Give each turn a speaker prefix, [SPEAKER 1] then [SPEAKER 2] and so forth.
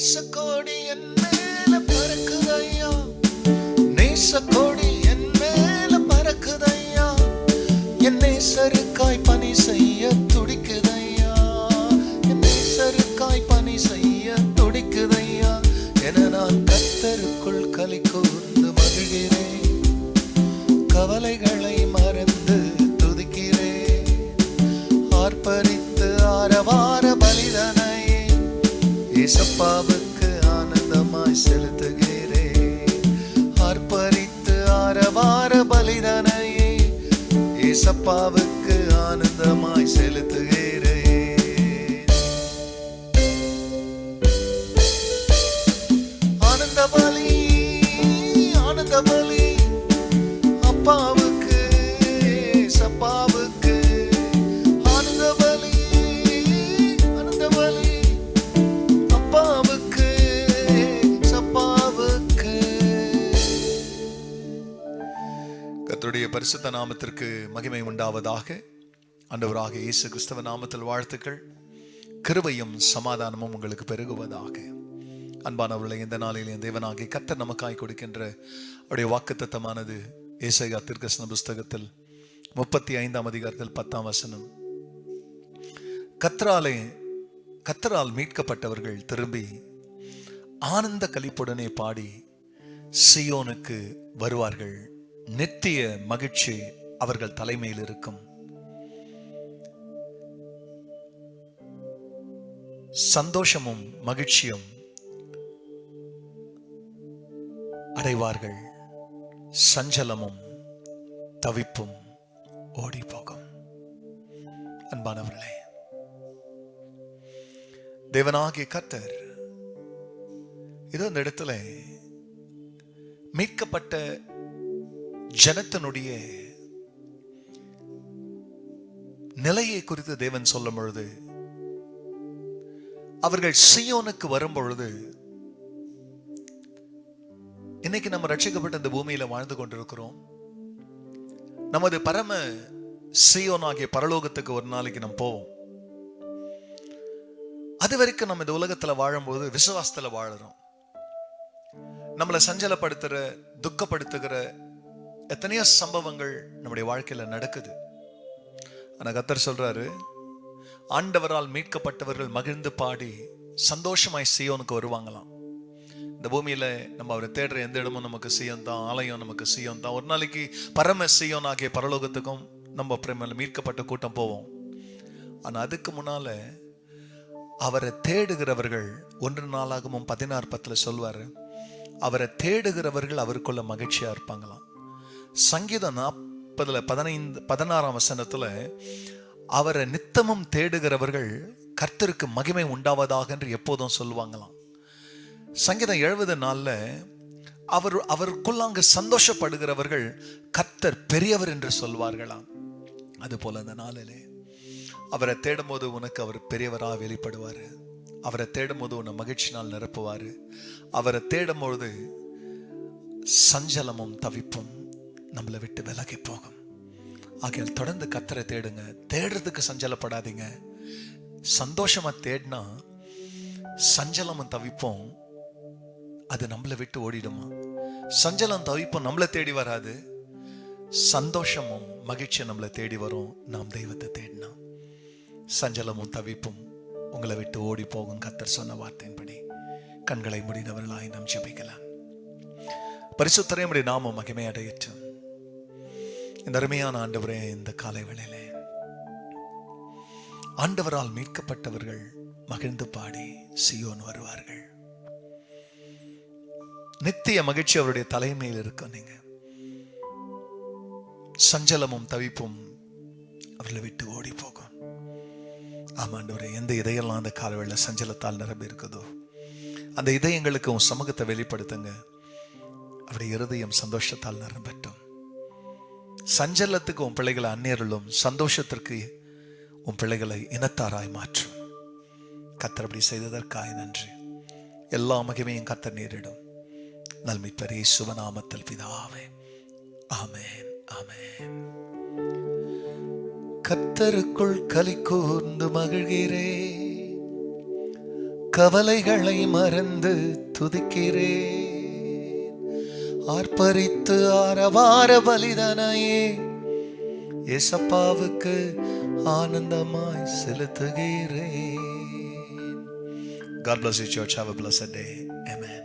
[SPEAKER 1] நேசக்கோடி என் மேல பறக்குதையா, நேசக்கோடி என் மேல பறக்குதையா, என் நேசருக்காய் பணி செய்ய துடிக்குதையா, என் நேசருக்காய் பணி செய்ய துடிக்குதையா. என நான் கர்த்தருக்குள் களி கூர்ந்து மகிழ்கிறேன், கவலைகளை மறந்து துதிக்கிறேன். ஆர்ப்பரித்து ஆரவார பலிதனையே ஏசப்பாவுக்கு ஆனந்தமாய் செலுத்துகிறேன். ஆர்ப்பரித்து ஆரவார பலிதனையே ஏசப்பாவுக்கு ஆனந்தமாய் செலுத்துகிறேன். ஆனந்த பலி, ஆனந்த பலி அப்பாவுக்கு, ஏசப்பாவுக்கு. ஆனந்த பலி, ஆனந்த பலி அப்பாவுக்கு, ஏசப்பாவுக்கு. கர்த்தருடைய பரிசுத்த நாமத்திற்கு மகிமை உண்டாவதாக. ஆண்டவராக இயேசு கிறிஸ்துவ நாமத்தில் வாழ்த்துக்கள். கிருபையும் சமாதானமும் உங்களுக்கு பெருகுவதாக. அன்பானவர்களை, இந்த நாளில் என் தேவனாகிய கர்த்தர் நமக்காய் கொடுக்கின்ற அவருடைய வாக்குத்தத்தமானது ஏசாயா தீர்க்கதரிசன புஸ்தகத்தில் 35ஆம் அதிகாரத்தில் 10ஆம் வசனம். கர்த்தரால் மீட்கப்பட்டவர்கள் திரும்பி ஆனந்த களிப்புடனே பாடி சீயோனுக்கு வருவார்கள். நித்திய மகிழ்ச்சி அவர்கள் தலைமையில் இருக்கும். சந்தோஷமும் மகிழ்ச்சியும் அடைவார்கள். சஞ்சலமும் தவிப்பும் ஓடி போகும். அன்பானவர்களே, தேவனாகிய கர்த்தர் இதோ இந்த இடத்துல மீட்கப்பட்ட ஜனத்தினுடைய நிலையை குறித்து தேவன் சொல்லும் பொழுது, அவர்கள் சீயோனுக்கு வரும் பொழுது, இன்னைக்கு நம்ம ரட்சிக்கப்பட்ட இந்த பூமியில வாழ்ந்து கொண்டிருக்கிறோம். நமது பரம சீயோன் ஆகிய பரலோகத்துக்கு ஒரு நாளைக்கு நம்ம போவோம். அது வரைக்கும் நம்ம இந்த உலகத்துல வாழும்போது விசுவாசத்துல வாழறோம். நம்மளை சஞ்சலப்படுத்துற, துக்கப்படுத்துகிற எத்தனையோ சம்பவங்கள் நம்முடைய வாழ்க்கையில நடக்குது. ஆனா கர்த்தர் சொல்றாரு, ஆண்டவரால் மீட்கப்பட்டவர்கள் மகிழ்ந்து பாடி சந்தோஷமாய் சீயோனுக்கு வருவாங்களாம். இந்த பூமியில நம்ம அவரை தேடுற எந்த இடமும் நமக்கு சீயோன் தான், ஆலயம் நமக்கு சீயோன் தான். ஒரு நாளைக்கு பரம சீயோன் ஆகிய பரலோகத்துக்கும் நம்ம பிரேமல மீட்கப்பட்ட கூட்டம் போவோம். ஆனா அதுக்கு முன்னால அவரை தேடுகிறவர்கள் 1 நாளாகமும் 16:10 சொல்வாரு, அவரை தேடுகிறவர்கள் அவருக்குள்ள மகிழ்ச்சியா இருப்பாங்களாம். சங்கீதம் 40:16ஆம் வசனத்துல அவரை நித்தமும் தேடுகிறவர்கள் கர்த்தருக்கு மகிமை உண்டாவதாக என்று எப்போதும் சொல்லுவாங்களாம். சங்கீதம் 70:4 அவருக்குள்ளாங்க சந்தோஷப்படுகிறவர்கள் கர்த்தர் பெரியவர் என்று சொல்வார்களாம். அது போல அந்த நாளிலே அவரை தேடும் போது உனக்கு அவர் பெரியவராக வெளிப்படுவாரு. அவரை தேடும் போது உன்னை மகிழ்ச்சினால் நிரப்புவாரு. அவரை தேடும் பொழுது சஞ்சலமும் தவிப்பும் நம்மளை விட்டு விலகி போகும். ஆகையால் தொடர்ந்து கர்த்தரை தேடுங்க. தேடுறதுக்கு சஞ்சலப்படாதீங்க. சந்தோஷமா தேடினா சஞ்சலமும் தவிப்பும் அது நம்மளை விட்டு ஓடிடுமா. சஞ்சலம் தவிப்பும் நம்மளை தேடி வராது, சந்தோஷமும் மகிழ்ச்சியும் நம்மளை தேடி வரும். நாம் தெய்வத்தை தேடினா சஞ்சலமும் தவிப்பும் உங்களை விட்டு ஓடி போகும். கர்த்தர் சொன்ன வார்த்தையின்படி கண்களை முடிந்தவர்களாய் நாம் ஜெபிக்கலாம். பரிசுத்தரே உம்முடைய நாமம் மகிமை அடையட்டும். இந்த அருமையான ஆண்டவரே, இந்த காலை வேளையிலே ஆண்டவரால் மீட்கப்பட்டவர்கள் மகிழ்ந்து பாடி சீயோன் வருவார்கள். நித்திய மகிழ்ச்சி அவருடைய தலைமையில் இருக்கும். நீங்க சஞ்சலமும் தவிப்பும் அவர்களை விட்டு ஓடி போகும். ஆமாண்டவரே, எந்த இதயெல்லாம் அந்த காலவேளை சஞ்சலத்தால் நிரம்பி இருக்குதோ அந்த இதயங்களுக்கு உன் சமூகத்தை வெளிப்படுத்துங்க. அவருடைய இருதயம் சந்தோஷத்தால் நிரம்பட்டும். சஞ்சலத்துக்கு உன் பிள்ளைகளை அந்நியர்களும், சந்தோஷத்திற்கு உன் பிள்ளைகளை இனத்தாராய் மாற்றும். கர்த்தர் அப்படி செய்ததற்காய் நன்றி. எல்லா மகிமையும் கர்த்தர் நேரிடும். நல்மீட்பர் இயேசுவின் நாமத்தில் பிதாவே, ஆமென், ஆமென். கர்த்தருக்குள் களி கூர்ந்து மகிழ்கிறேன், கவலைகளை மறந்து துதிக்கிறேன். ஆர்ப்பரித்து ஆரவார பலிதானையே ஏசப்பாவுக்கு ஆனந்தமாய் செலுத்துகிறேன். God bless you, church. Have a blessed day. Amen.